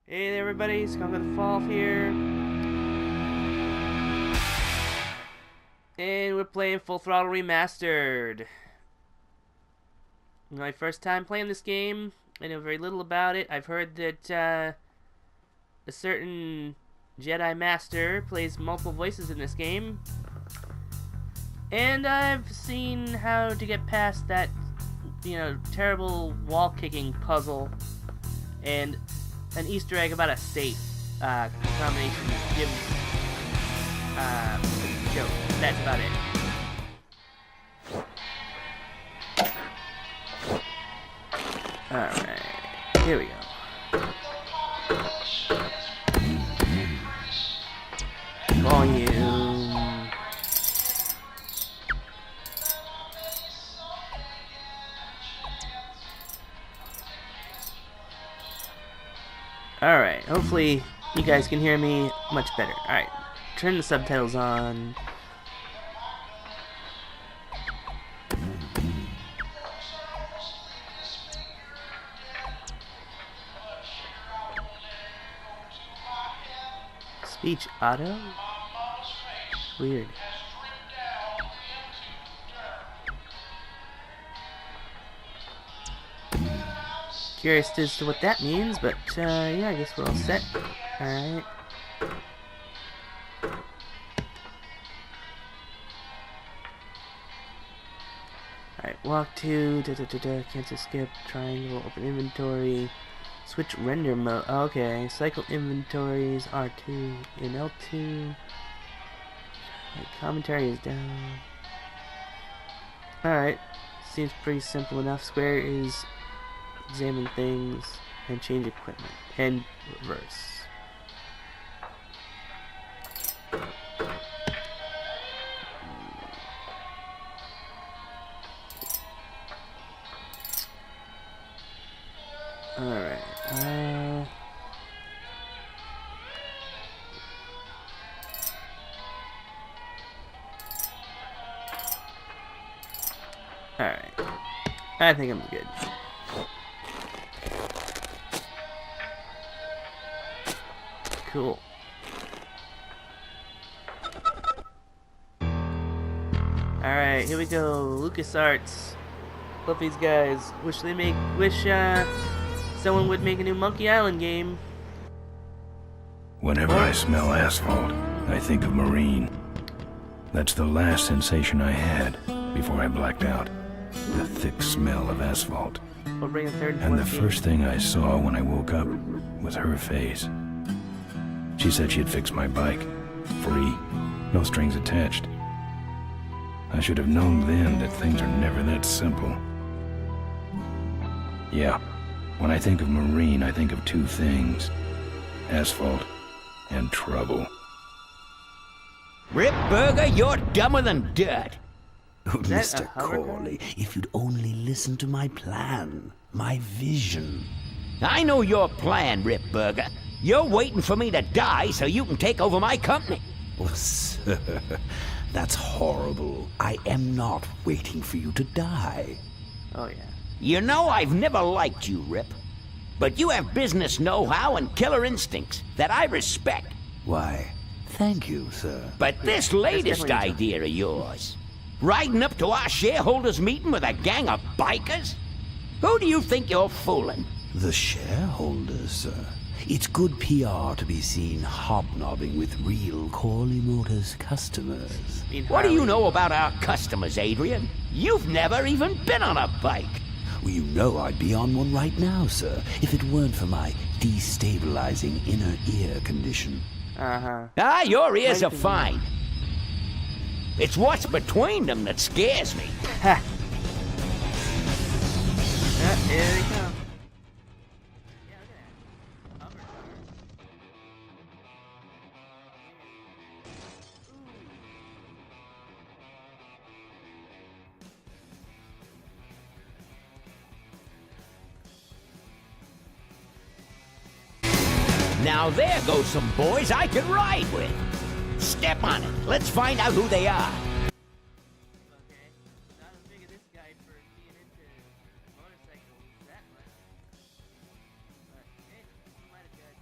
Hey there everybody, Tsukonko the Fall here. And we're playing Full Throttle Remastered. My first time playing this game. I know very little about it. I've heard that a certain Jedi Master plays multiple voices in this game. And I've seen how to get past that, terrible wall-kicking puzzle. And an Easter egg about a safe combination gives joke. That's about it. Alright, here we go. Volume. Alright, hopefully you guys can hear me much better. Alright, turn the subtitles on. Speech auto? Weird. Curious as to what that means, but yeah, I guess we're all set. Alright. Alright, walk to, cancel skip, triangle, open inventory, switch render mode. Oh, okay, cycle inventories, R2 and L2. Right, commentary is down. Alright, seems pretty simple enough. Square is examine things and change equipment and reverse. Alright, alright, I think I'm good. Cool. Alright, here we go. LucasArts. Love these guys. Wish someone would make a new Monkey Island game. Whenever I smell asphalt, I think of Marine. That's the last sensation I had before I blacked out. The thick smell of asphalt. We'll bring a third And the game. first thing I saw when I woke up was her face. She said she'd fix my bike. Free. No strings attached. I should have known then that things are never that simple. Yeah. When I think of Marine, I think of two things. Asphalt and trouble. Rip Burger, you're dumber than dirt. Oh, that Mr. a hover car? Corley, if you'd only listen to my plan, my vision. I know your plan, Rip Burger. You're waiting for me to die so you can take over my company. Oh, sir, that's horrible. I am not waiting for you to die. Oh yeah. You know I've never liked you, Rip. But you have business know-how and killer instincts that I respect. Why, thank you, sir. But this latest definitely idea of yours, riding up to our shareholders' meeting with a gang of bikers? Who do you think you're fooling? The shareholders, sir. It's good PR to be seen hobnobbing with real Corley Motors customers. What do you know about our customers, Adrian? You've never even been on a bike. Well, you know I'd be on one right now, sir, if it weren't for my destabilizing inner ear condition. Uh-huh. Ah, your ears are fine. It's what's between them that scares me. Ha! Here they come. Now there goes some boys I could ride with. Step on it. Let's find out who they are. Okay. Not as big as this guy for being into motorcycles that much. But, hey, might have got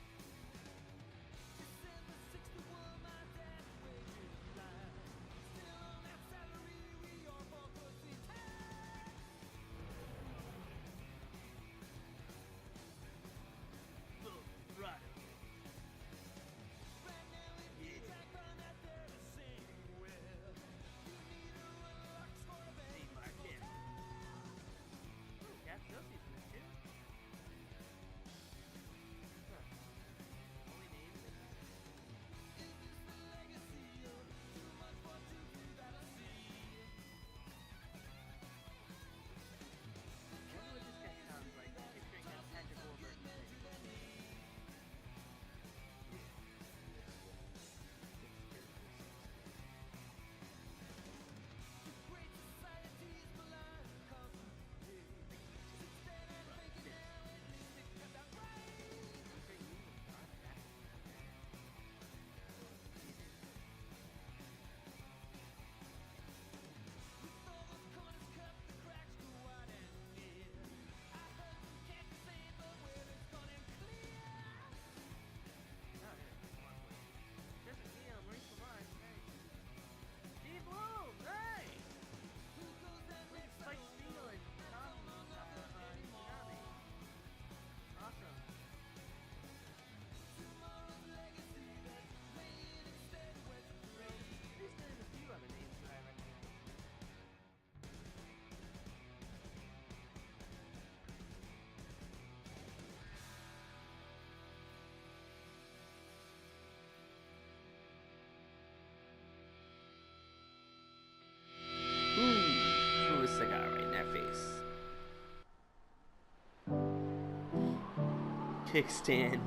kickstand.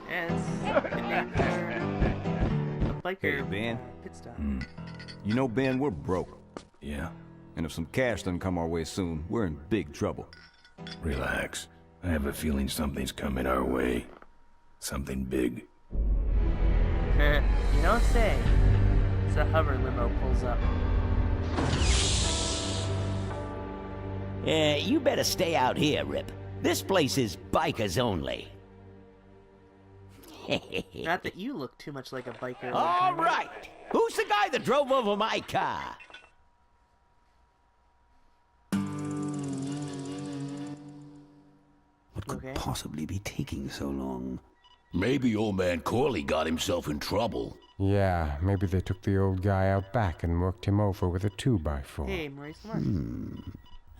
Yes. Good name for a biker Hey, Ben. pit stop. You know, Ben, we're broke. Yeah? And if some cash doesn't come our way soon, we're in big trouble. Relax. I have a feeling something's coming our way. Something big. You don't say. It's a hover limo pulls up. You better stay out here, Rip. This place is bikers only. Not that you look too much like a biker. All right. Who's the guy that drove over my car? What could Okay. possibly be taking so long? Maybe old man Corley got himself in trouble. Yeah, maybe they took the old guy out back and worked him over with a 2x4. Hey, Maurice Mark. An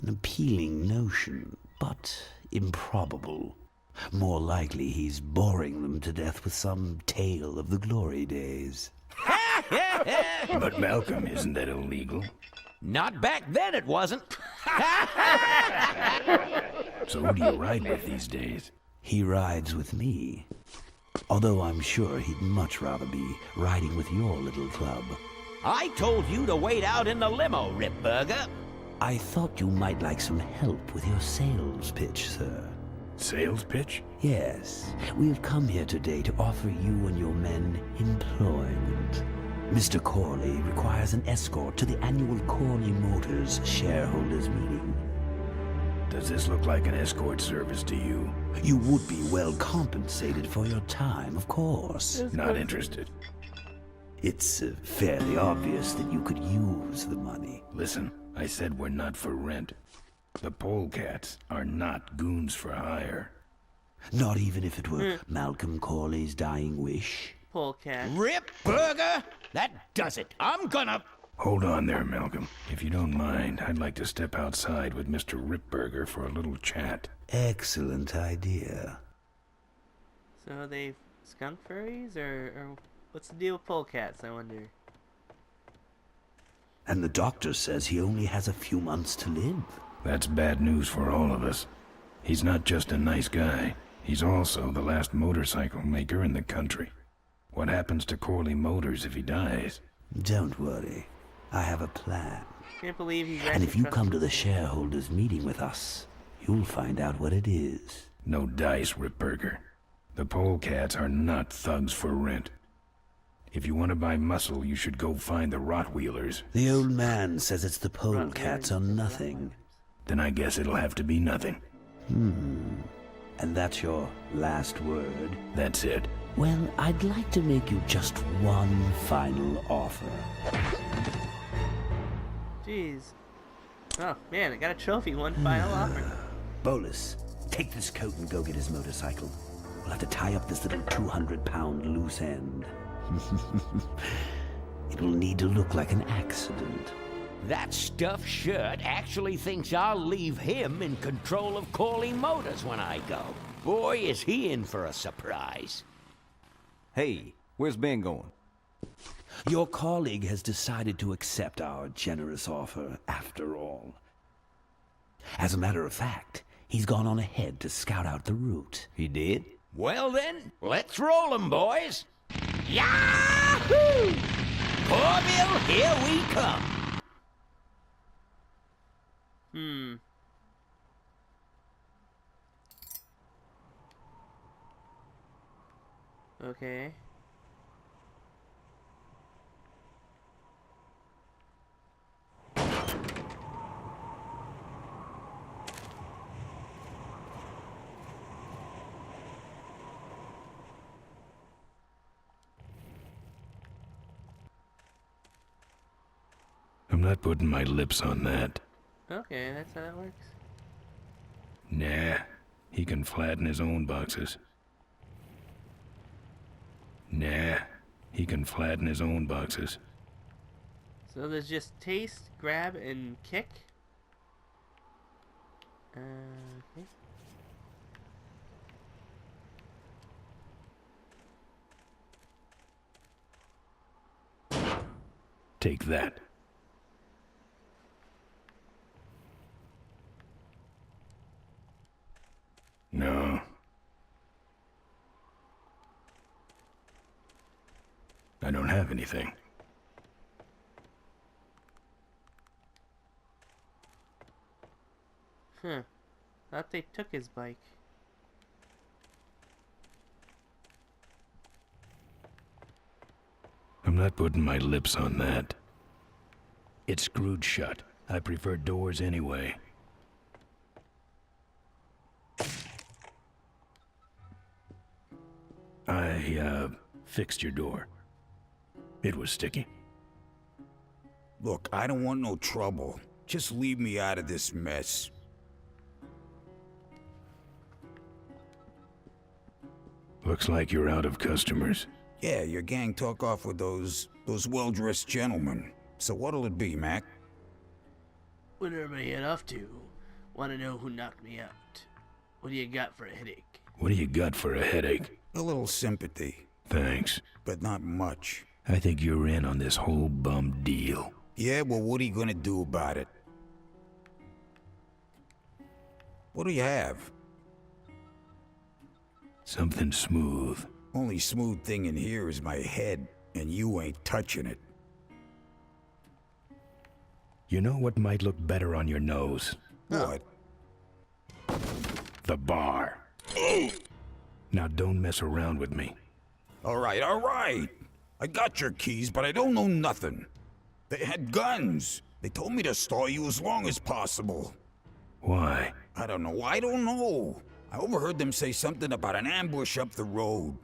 appealing notion, but improbable. More likely he's boring them to death with some tale of the glory days. But Malcolm, isn't that illegal? Not back then, it wasn't. So who do you ride with these days? He rides with me. Although I'm sure he'd much rather be riding with your little club. I told you to wait out in the limo, Rip Burger. I thought you might like some help with your sales pitch, sir. Sales pitch? Yes, we've come here today to offer you and your men employment. Mr. Corley requires an escort to the annual Corley Motors shareholders meeting. Does this look like an escort service to you? You would be well compensated for your time, of course. Not interested. It's fairly obvious that you could use the money. Listen, I said we're not for rent. The polecats are not goons for hire. Not even if it were Malcolm Corley's dying wish. Polecat. Rip Burger? That does it. I'm gonna... Hold on there, Malcolm. If you don't mind, I'd like to step outside with Mr. Ripburger for a little chat. Excellent idea. So are they skunk furries, or what's the deal with polecats, I wonder? And the doctor says he only has a few months to live. That's bad news for all of us. He's not just a nice guy. He's also the last motorcycle maker in the country. What happens to Corley Motors if he dies? Don't worry. I have a plan. Can't believe he's And if you come to the shareholders meeting with us, you'll find out what it is. No dice, Ripburger. The polecats are not thugs for rent. If you want to buy muscle, you should go find the Rottweilers. The old man says it's the polecats or nothing. Then I guess it'll have to be nothing. And that's your last word? That's it. Well, I'd like to make you just one final offer. Jeez. Oh, man, I got a trophy. One final offer. Bolus, take this coat and go get his motorcycle. We'll have to tie up this little 200-pound loose end. It'll need to look like an accident. That stuffed shirt actually thinks I'll leave him in control of Corley Motors when I go. Boy, is he in for a surprise. Hey, where's Ben going? Your colleague has decided to accept our generous offer after all. As a matter of fact, he's gone on ahead to scout out the route. He did? Well then, let's roll 'em, boys. Yahoo! Corville, here we come. Okay. I'm not putting my lips on that. Okay, that's how that works. Nah, he can flatten his own boxes. Nah, he can flatten his own boxes. So there's just taste, grab, and kick? Okay. Take that. No. I don't have anything. Huh. Thought they took his bike. I'm not putting my lips on that. It's screwed shut. I prefer doors anyway. I fixed your door. It was sticky. Look, I don't want no trouble. Just leave me out of this mess. Looks like you're out of customers. Yeah, your gang took off with those well-dressed gentlemen. So what'll it be, Mac? What did everybody head off to? Want to know who knocked me out? What do you got for a headache? What do you got for a headache? A little sympathy, Thanks. but not much. I think you're in on this whole bum deal. Yeah, well, what are you gonna do about it? What do you have? Something smooth. Only smooth thing in here is my head, and you ain't touching it. You know what might look better on your nose? What? The bar. Now don't mess around with me. All right. I got your keys, but I don't know nothing. They had guns. They told me to stall you as long as possible. Why? I don't know. I overheard them say something about an ambush up the road.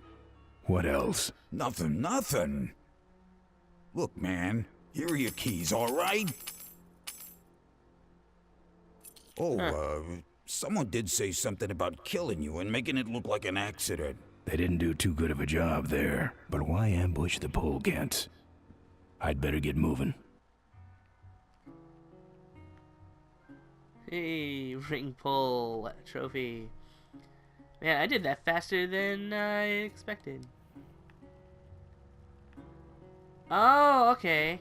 What else? Nothing. Look, man, here are your keys, all right? Oh, someone did say something about killing you and making it look like an accident. They didn't do too good of a job there. But why ambush the polecats? I'd better get moving. Hey, ring pull trophy. Man, I did that faster than I expected. Oh, okay.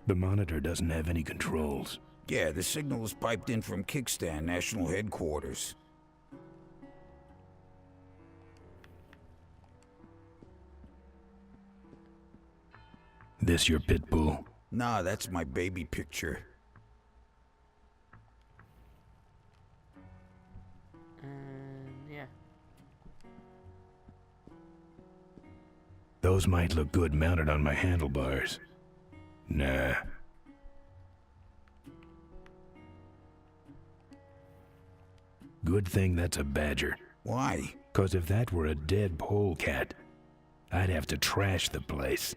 The monitor doesn't have any controls. Yeah, the signal was piped in from Kickstand National Headquarters. This your pit bull? Nah, that's my baby picture. Yeah. Those might look good mounted on my handlebars. Nah. Good thing that's a badger. Why? 'Cause if that were a dead polecat, I'd have to trash the place.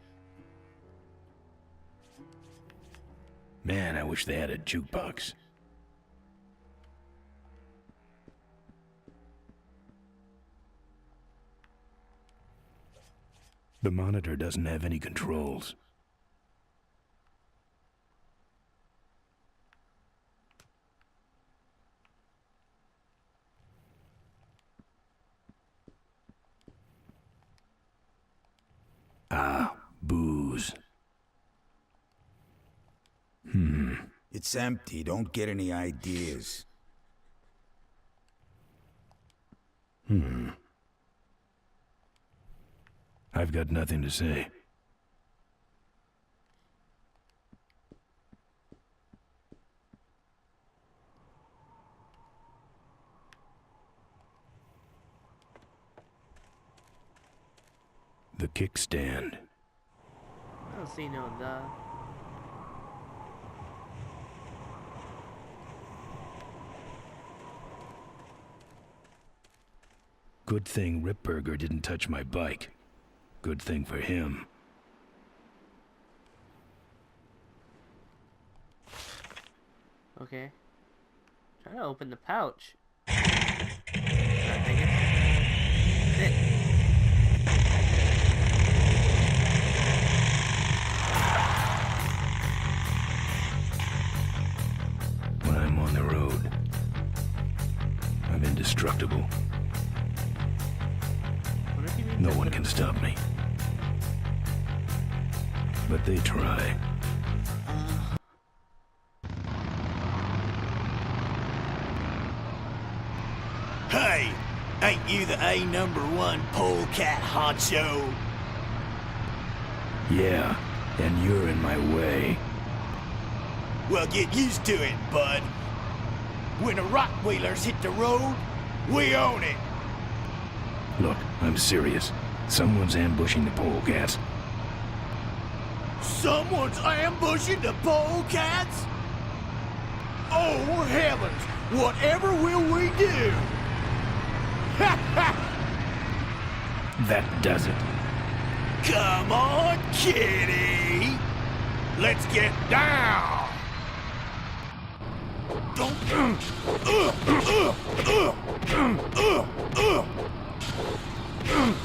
Man, I wish they had a jukebox. The monitor doesn't have any controls. Ah, booze. It's empty. Don't get any ideas. I've got nothing to say. The kickstand. I don't see no the. Good thing Ripburger didn't touch my bike. Good thing for him. Okay. Trying to open the pouch. I think it's it. When I'm on the road, I'm indestructible. What if you mean No one can stop me. But they try. Hey, ain't you the A#1 polecat honcho? Yeah, and you're in my way. Well, get used to it, bud. When the rock wheelers hit the road, we own it. Look, I'm serious. Someone's ambushing the polecats. Someone's ambushing the polecats? Oh, heavens! Whatever will we do? Ha ha! That does it. Come on, kitty! Let's get down!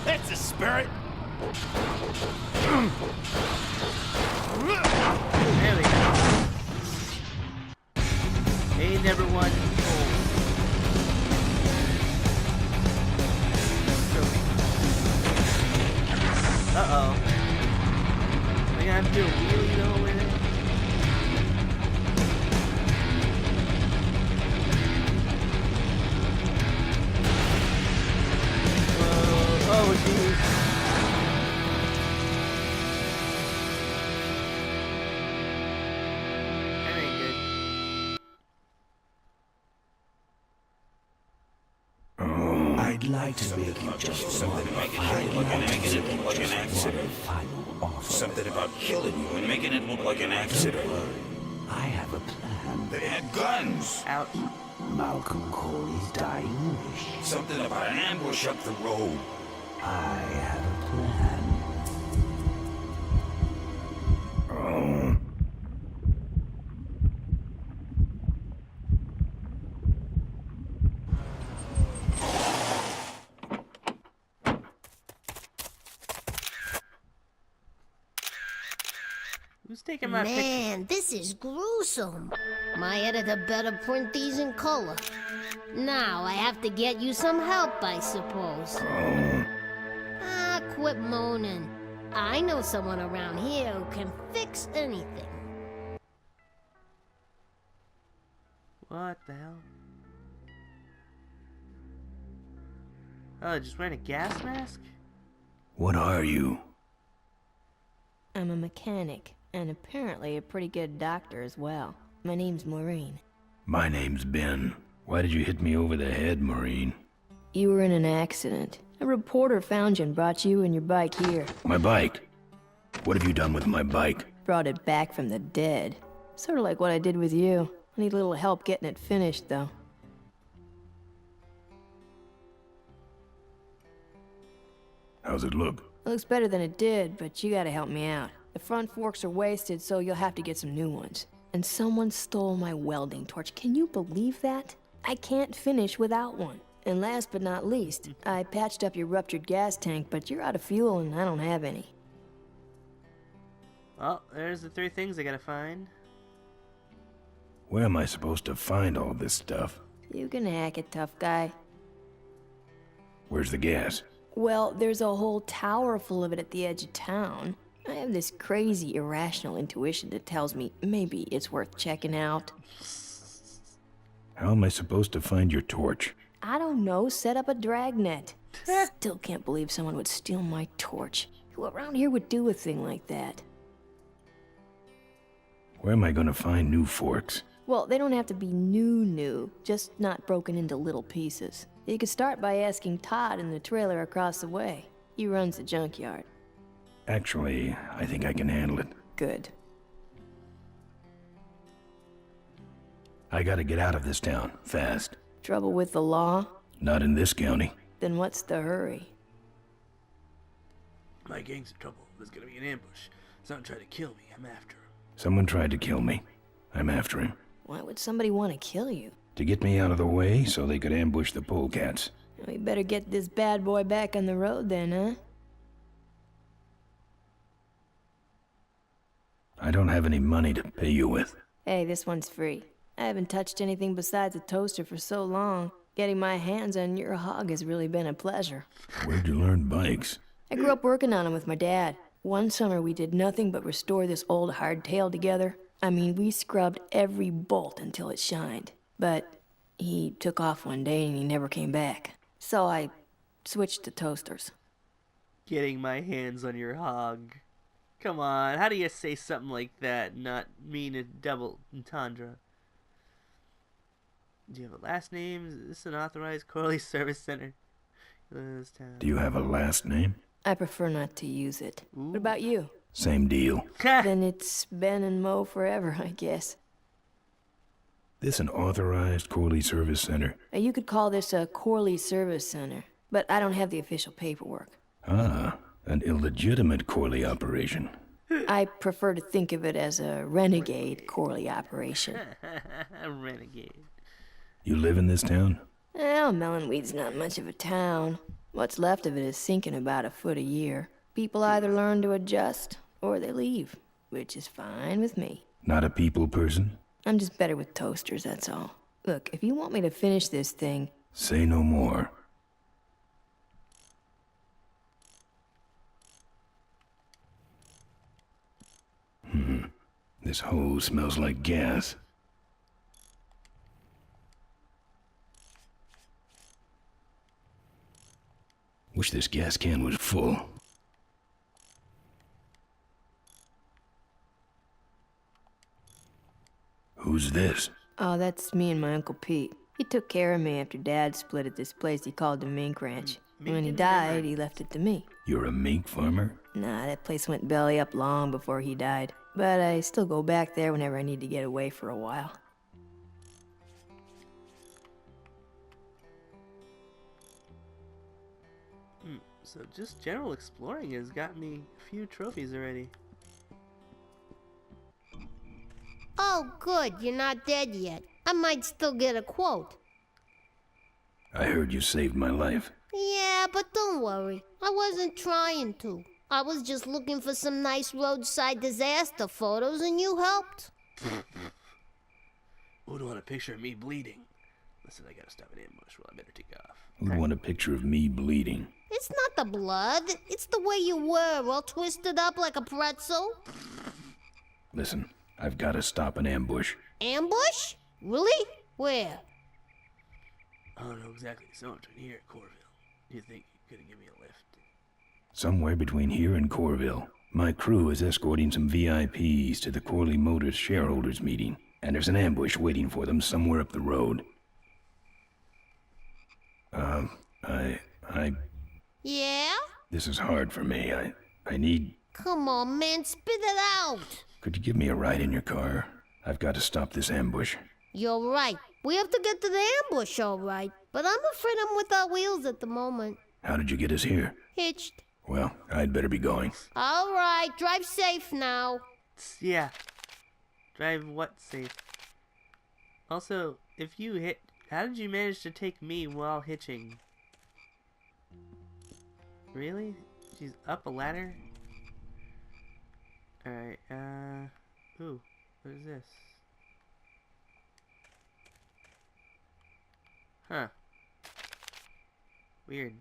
That's the spirit! There we go. They never won. Uh-oh. I gotta do a wheelie though with it. Whoa. Oh, jeez. That ain't good. I'd like to make you just one final offer. Something about killing you and making it look like an accident. I have a plan. They had guns. Ouch. Malcolm Corey's dying wish. Something about an ambush up the road. I have a plan. Oh. Who's taking my picture? Man, this is gruesome. My editor better print these in color. Now I have to get you some help, I suppose. Ah, quit moaning. I know someone around here who can fix anything. What the hell? Oh, just wearing a gas mask? What are you? I'm a mechanic, and apparently a pretty good doctor as well. My name's Maureen. My name's Ben. Why did you hit me over the head, Maureen? You were in an accident. A reporter found you and brought you and your bike here. My bike? What have you done with my bike? Brought it back from the dead. Sort of like what I did with you. I need a little help getting it finished, though. How's it look? It looks better than it did, but you gotta help me out. The front forks are wasted, so you'll have to get some new ones. And someone stole my welding torch. Can you believe that? I can't finish without one. And last but not least, I patched up your ruptured gas tank, but you're out of fuel and I don't have any. Well, there's the 3 things I gotta find. Where am I supposed to find all this stuff? You can hack it, tough guy. Where's the gas? Well, there's a whole tower full of it at the edge of town. I have this crazy, irrational intuition that tells me maybe it's worth checking out. How am I supposed to find your torch? I don't know, set up a dragnet. Still can't believe someone would steal my torch. Who around here would do a thing like that? Where am I gonna find new forks? Well, they don't have to be new, just not broken into little pieces. You could start by asking Todd in the trailer across the way. He runs the junkyard. Actually, I think I can handle it. Good. I gotta get out of this town, fast. Trouble with the law? Not in this county. Then what's the hurry? My gang's in trouble. There's gonna be an ambush. Someone tried to kill me. I'm after him. Someone tried to kill me. I'm after him. Why would somebody want to kill you? To get me out of the way so they could ambush the polecats. We better get this bad boy back on the road then, huh? I don't have any money to pay you with. Hey, this one's free. I haven't touched anything besides a toaster for so long. Getting my hands on your hog has really been a pleasure. Where'd you learn bikes? I grew up working on them with my dad. One summer we did nothing but restore this old hardtail together. I mean, we scrubbed every bolt until it shined. But he took off one day and he never came back. So I switched to toasters. Getting my hands on your hog. Come on, how do you say something like that, not mean a double entendre? Do you have a last name? Is this an authorized Corley Service Center? Do you have a last name? I prefer not to use it. What about you? Same deal. Then it's Ben and Mo forever, I guess. This an authorized Corley Service Center? You could call this a Corley Service Center, but I don't have the official paperwork. Ah, an illegitimate Corley operation. I prefer to think of it as a renegade Corley operation. A renegade. You live in this town? Well, Melonweed's not much of a town. What's left of it is sinking about a foot a year. People either learn to adjust, or they leave, which is fine with me. Not a people person? I'm just better with toasters, that's all. Look, if you want me to finish this thing... Say no more. This hose smells like gas. Wish this gas can was full. Who's this? Oh, that's me and my Uncle Pete. He took care of me after Dad split at this place he called the Mink Ranch. And when he died, he left it to me. You're a mink farmer? Nah, that place went belly up long before he died. But I still go back there whenever I need to get away for a while. So just general exploring has got me a few trophies already. Oh, good, you're not dead yet. I might still get a quote. I heard you saved my life. Yeah, but don't worry. I wasn't trying to. I was just looking for some nice roadside disaster photos and you helped. Who'd want a picture of me bleeding? Listen, I gotta stop an ambush. Well, I better take off. Who'd want a picture of me bleeding? It's not the blood. It's the way you were, all twisted up like a pretzel. Listen, I've gotta stop an ambush. Ambush? Really? Where? I don't know exactly. Somewhere between here and Corville. You think you could give me a lift? Somewhere between here and Corville. My crew is escorting some VIPs to the Corley Motors shareholders meeting, and there's an ambush waiting for them somewhere up the road. Yeah? This is hard for me. I need... Come on, man, spit it out. Could you give me a ride in your car? I've got to stop this ambush. You're right. We have to get to the ambush, all right. But I'm afraid I'm without wheels at the moment. How did you get us here? Hitched. Well, I'd better be going. All right, drive safe now. Yeah. Drive what safe? Also, if you hit... How did you manage to take me while hitching? Really? She's up a ladder? Alright, ooh, what is this? Huh. Weird.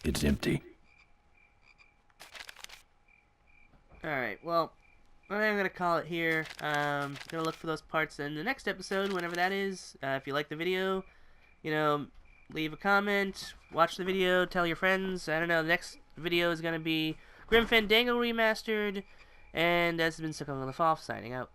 It's empty. Alright, well, I'm gonna call it here. Gonna look for those parts in the next episode, whenever that is. If you like the video, you know, leave a comment, watch the video, tell your friends. I don't know, the next video is gonna be Grim Fandango Remastered, and this has been Tsukonko the Fall, signing out.